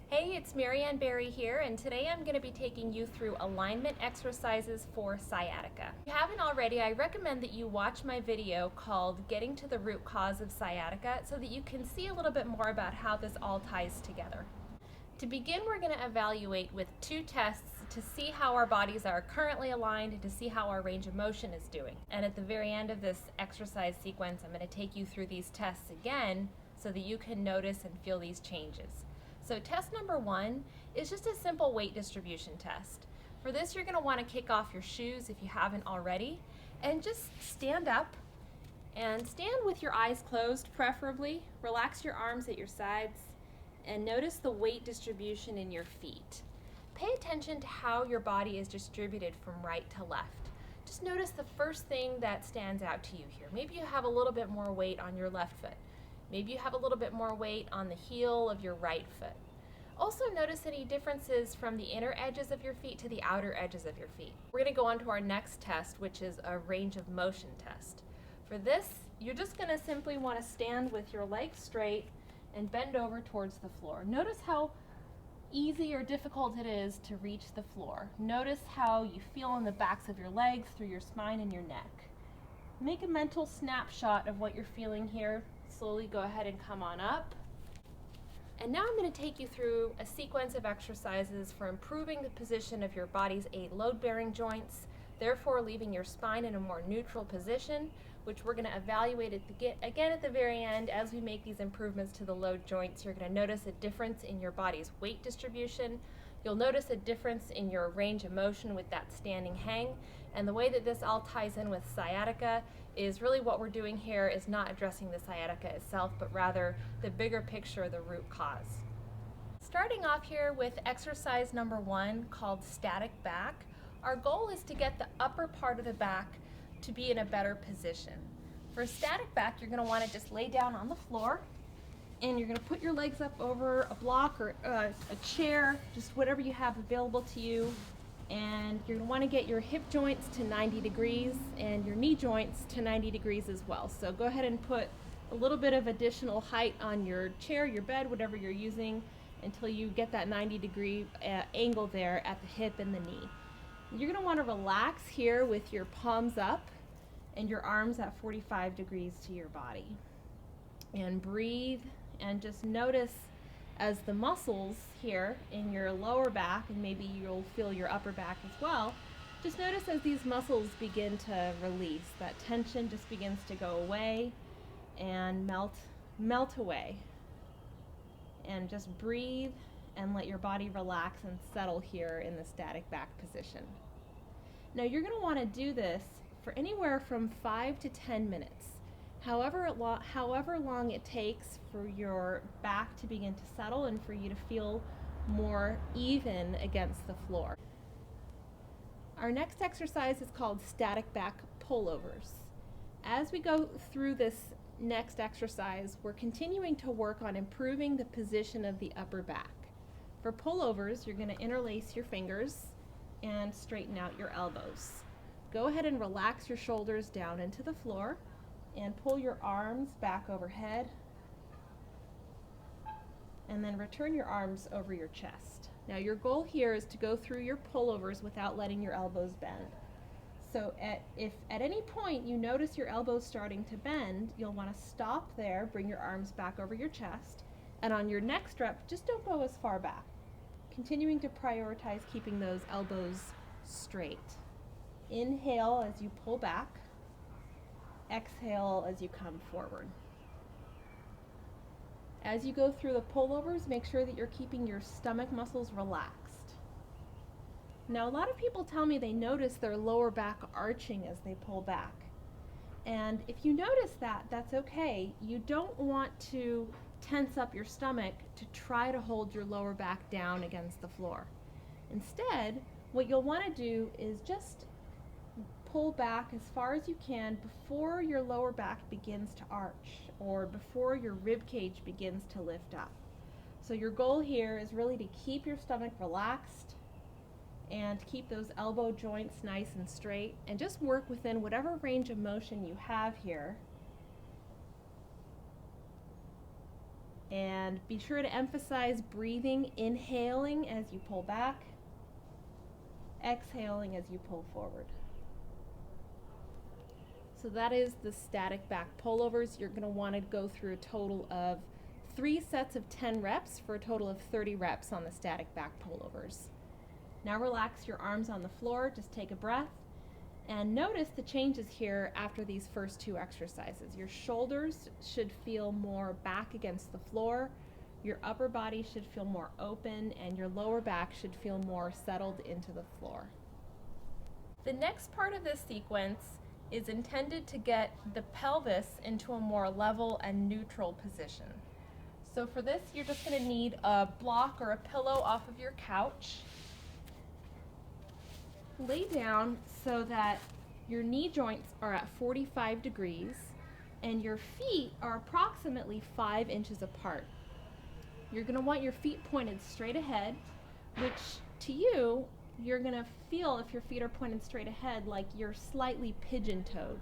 Hey, it's Maryann here, and today I'm going to be taking you through alignment exercises for sciatica. If you haven't already, I recommend that you watch my video called Getting to the Root Cause of Sciatica so that you can see a little bit more about how this all ties together. To begin, we're going to evaluate with two tests to see how our bodies are currently aligned and to see how our range of motion is doing. And at the very end of this exercise sequence, I'm going to take you through these tests again so that you can notice and feel these changes. So test number one is just a simple weight distribution test. For this, you're going to want to kick off your shoes if you haven't already, and just stand up and stand with your eyes closed preferably. Relax your arms at your sides and notice the weight distribution in your feet. Pay attention to how your body is distributed from right to left. Just notice the first thing that stands out to you here. Maybe you have a little bit more weight on your left foot. Maybe you have a little bit more weight on the heel of your right foot. Also notice any differences from the inner edges of your feet to the outer edges of your feet. We're going to go on to our next test, which is a range of motion test. For this, you're just going to simply want to stand with your legs straight and bend over towards the floor. Notice how easy or difficult it is to reach the floor. Notice how you feel in the backs of your legs, through your spine and your neck. Make a mental snapshot of what you're feeling here. Slowly go ahead and come on up. And now I'm going to take you through a sequence of exercises for improving the position of your body's 8 load-bearing joints, therefore leaving your spine in a more neutral position, which we're going to evaluate again at the very end. As we make these improvements to the load joints, you're going to notice a difference in your body's weight distribution. You'll notice a difference in your range of motion with that standing hang. And the way that this all ties in with sciatica is really what we're doing here is not addressing the sciatica itself, but rather the bigger picture, the root cause. Starting off here with exercise number 1 called static back, our goal is to get the upper part of the back to be in a better position. For a static back, you're going to want to just lay down on the floor, and you're going to put your legs up over a block or a chair, just whatever you have available to you. And you're going to want to get your hip joints to 90 degrees and your knee joints to 90 degrees as well. So go ahead and put a little bit of additional height on your chair, your bed, whatever you're using, until you get that 90-degree angle there at the hip and the knee. You're going to want to relax here with your palms up and your arms at 45 degrees to your body. And breathe and just notice as the muscles here in your lower back, and maybe you'll feel your upper back as well, just notice as these muscles begin to release, that tension just begins to go away and melt away. And just breathe and let your body relax and settle here in the static back position. Now you're going to want to do this for anywhere from 5 to 10 minutes. However long it takes for your back to begin to settle and for you to feel more even against the floor. Our next exercise is called static back pullovers. As we go through this next exercise, we're continuing to work on improving the position of the upper back. For pullovers, you're going to interlace your fingers and straighten out your elbows. Go ahead and relax your shoulders down into the floor and pull your arms back overhead, and then return your arms over your chest. Now your goal here is to go through your pullovers without letting your elbows bend. So if at any point you notice your elbows starting to bend, you'll want to stop there, bring your arms back over your chest, and on your next rep, just don't go as far back. Continuing to prioritize keeping those elbows straight. Inhale as you pull back. Exhale as you come forward. As you go through the pullovers, make sure that you're keeping your stomach muscles relaxed. Now, a lot of people tell me they notice their lower back arching as they pull back. And if you notice that, that's okay. You don't want to tense up your stomach to try to hold your lower back down against the floor. Instead, what you'll want to do is just pull back as far as you can before your lower back begins to arch or before your rib cage begins to lift up. So your goal here is really to keep your stomach relaxed and keep those elbow joints nice and straight, and just work within whatever range of motion you have here And be sure to emphasize breathing, inhaling as you pull back, exhaling as you pull forward. So that is the static back pullovers. You're going to want to go through a total of 3 sets of 10 reps for a total of 30 reps on the static back pullovers. Now relax your arms on the floor, just take a breath, and notice the changes here after these first 2 exercises. Your shoulders should feel more back against the floor, your upper body should feel more open, and your lower back should feel more settled into the floor. The next part of this sequence is intended to get the pelvis into a more level and neutral position. So for this, you're just going to need a block or a pillow off of your couch. Lay down so that your knee joints are at 45 degrees and your feet are approximately 5 inches apart. You're going to want your feet pointed straight ahead, which to you, you're going to feel if your feet are pointed straight ahead like you're slightly pigeon-toed.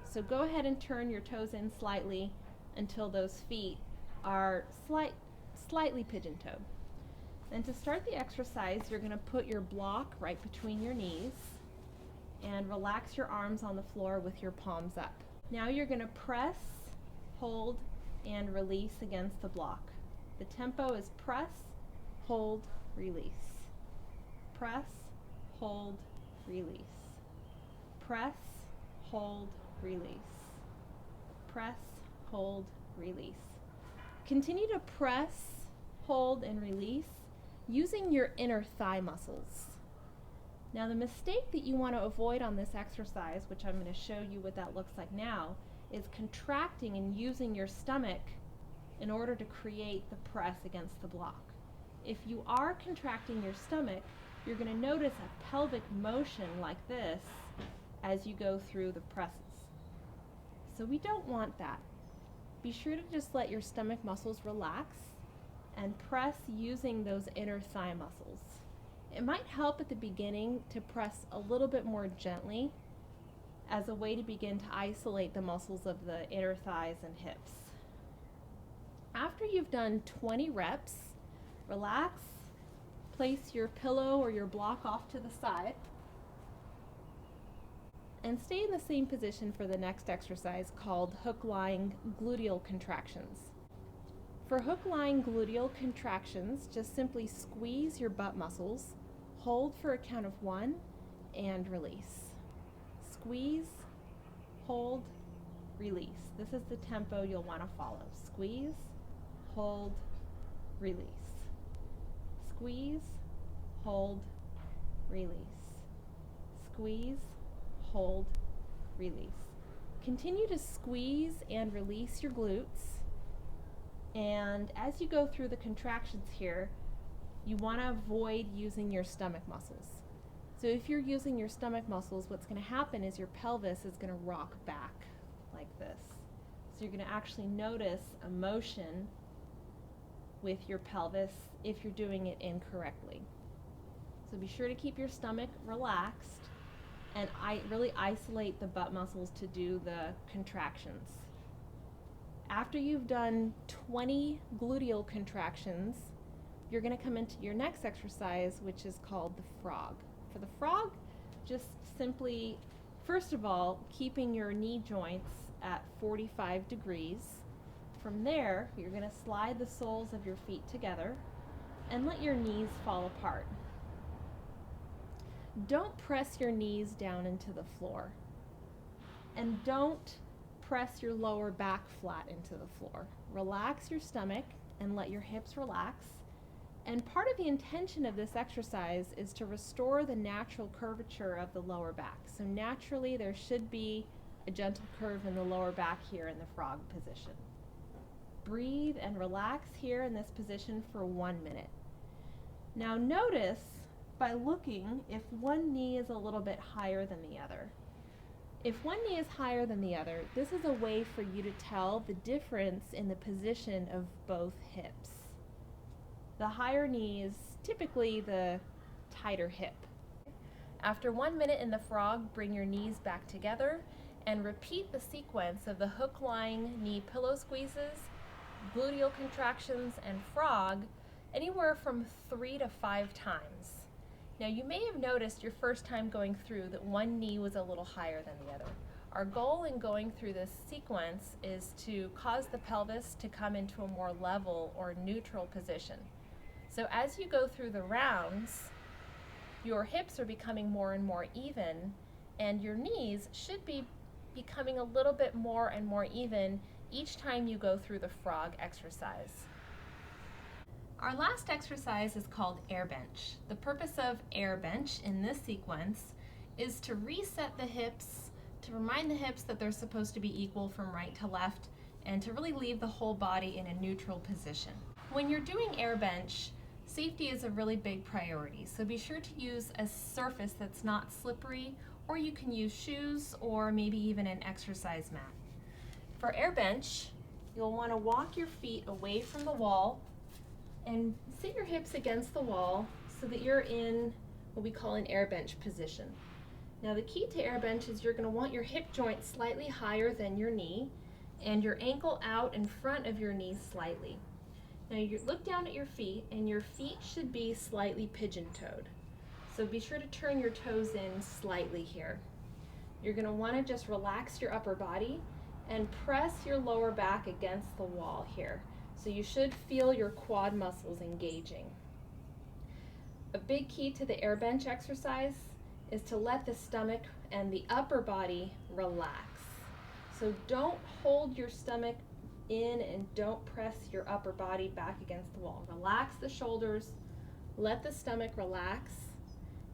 So go ahead and turn your toes in slightly until those feet are slightly pigeon-toed. Then to start the exercise, you're going to put your block right between your knees and relax your arms on the floor with your palms up. Now you're going to press, hold, and release against the block. The tempo is press, hold, release. Press, hold, release. Press, hold, release. Press, hold, release. Continue to press, hold, and release using your inner thigh muscles. Now the mistake that you want to avoid on this exercise, which I'm going to show you what that looks like now, is contracting and using your stomach in order to create the press against the block. If you are contracting your stomach, you're going to notice a pelvic motion like this as you go through the presses. So we don't want that. Be sure to just let your stomach muscles relax and press using those inner thigh muscles. It might help at the beginning to press a little bit more gently as a way to begin to isolate the muscles of the inner thighs and hips. After you've done 20 reps, relax, place your pillow or your block off to the side, and stay in the same position for the next exercise called hook-lying gluteal contractions. For hook-lying gluteal contractions, just simply squeeze your butt muscles, hold for a count of 1, and release. Squeeze, hold, release. This is the tempo you'll want to follow. Squeeze, hold, release. Squeeze, hold, release. Squeeze, hold, release. Continue to squeeze and release your glutes. And as you go through the contractions here, you want to avoid using your stomach muscles. So if you're using your stomach muscles, what's going to happen is your pelvis is going to rock back like this. So you're going to actually notice a motion with your pelvis if you're doing it incorrectly. So be sure to keep your stomach relaxed and really isolate the butt muscles to do the contractions. After you've done 20 gluteal contractions, you're going to come into your next exercise, which is called the frog. For the frog, just simply, first of all, keeping your knee joints at 45 degrees. From there, you're going to slide the soles of your feet together and let your knees fall apart. Don't press your knees down into the floor. And don't press your lower back flat into the floor. Relax your stomach and let your hips relax. And part of the intention of this exercise is to restore the natural curvature of the lower back. So naturally there should be a gentle curve in the lower back here in the frog position. Breathe and relax here in this position for 1 minute. Now notice by looking if one knee is a little bit higher than the other. If one knee is higher than the other, this is a way for you to tell the difference in the position of both hips. The higher knee is typically the tighter hip. After 1 minute in the frog, bring your knees back together and repeat the sequence of the hook-lying knee pillow squeezes, gluteal contractions, and frog anywhere from 3 to 5 times. Now you may have noticed your first time going through that one knee was a little higher than the other. Our goal in going through this sequence is to cause the pelvis to come into a more level or neutral position. So as you go through the rounds, your hips are becoming more and more even, and your knees should be becoming a little bit more and more even each time you go through the frog exercise. Our last exercise is called air bench. The purpose of air bench in this sequence is to reset the hips, to remind the hips that they're supposed to be equal from right to left, and to really leave the whole body in a neutral position. When you're doing air bench, safety is a really big priority, so be sure to use a surface that's not slippery, or you can use shoes or maybe even an exercise mat. For air bench, you'll want to walk your feet away from the wall and sit your hips against the wall so that you're in what we call an air bench position. Now the key to air bench is you're going to want your hip joint slightly higher than your knee and your ankle out in front of your knee slightly. Now you look down at your feet, and your feet should be slightly pigeon-toed. So be sure to turn your toes in slightly here. You're going to want to just relax your upper body and press your lower back against the wall here. So you should feel your quad muscles engaging. A big key to the air bench exercise is to let the stomach and the upper body relax. So don't hold your stomach in and don't press your upper body back against the wall. Relax the shoulders, let the stomach relax,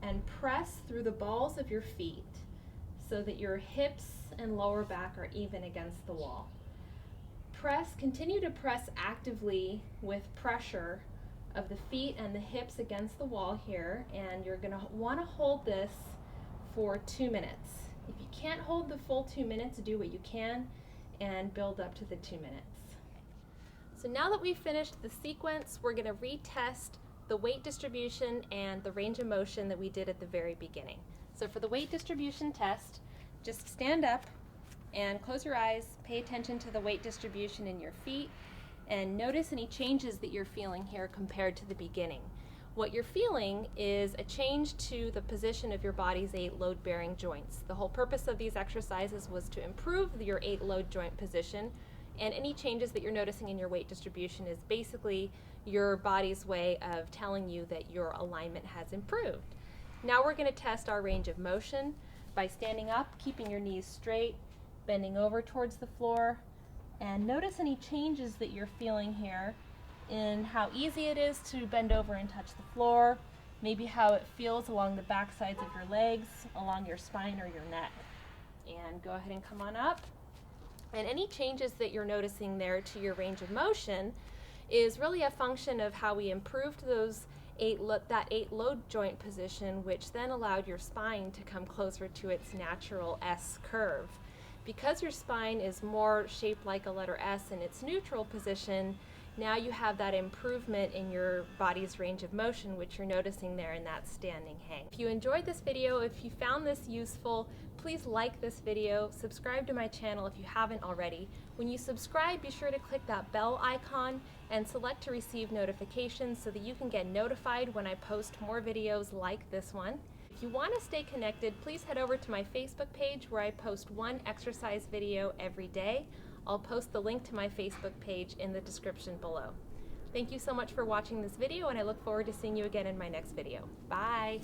and press through the balls of your feet so that your hips and lower back are even against the wall. Continue to press actively with pressure of the feet and the hips against the wall here, and you're going to want to hold this for 2 minutes. If you can't hold the full 2 minutes, do what you can and build up to the 2 minutes. So now that we've finished the sequence, we're going to retest the weight distribution and the range of motion that we did at the very beginning. So for the weight distribution test, just stand up and close your eyes, pay attention to the weight distribution in your feet, and notice any changes that you're feeling here compared to the beginning. What you're feeling is a change to the position of your body's 8 load-bearing joints. The whole purpose of these exercises was to improve your 8 load joint position, and any changes that you're noticing in your weight distribution is basically your body's way of telling you that your alignment has improved. Now we're going to test our range of motion by standing up, keeping your knees straight, bending over towards the floor, and notice any changes that you're feeling here in how easy it is to bend over and touch the floor, maybe how it feels along the back sides of your legs, along your spine or your neck. And go ahead and come on up. And any changes that you're noticing there to your range of motion is really a function of how we improved that 8 load joint position, which then allowed your spine to come closer to its natural S curve. Because your spine is more shaped like a letter S in its neutral position, now you have that improvement in your body's range of motion, which you're noticing there in that standing hang. If you enjoyed this video, if you found this useful, please like this video, subscribe to my channel if you haven't already. When you subscribe, be sure to click that bell icon and select to receive notifications so that you can get notified when I post more videos like this one. If you want to stay connected, please head over to my Facebook page where I post one exercise video every day. I'll post the link to my Facebook page in the description below. Thank you so much for watching this video, and I look forward to seeing you again in my next video. Bye!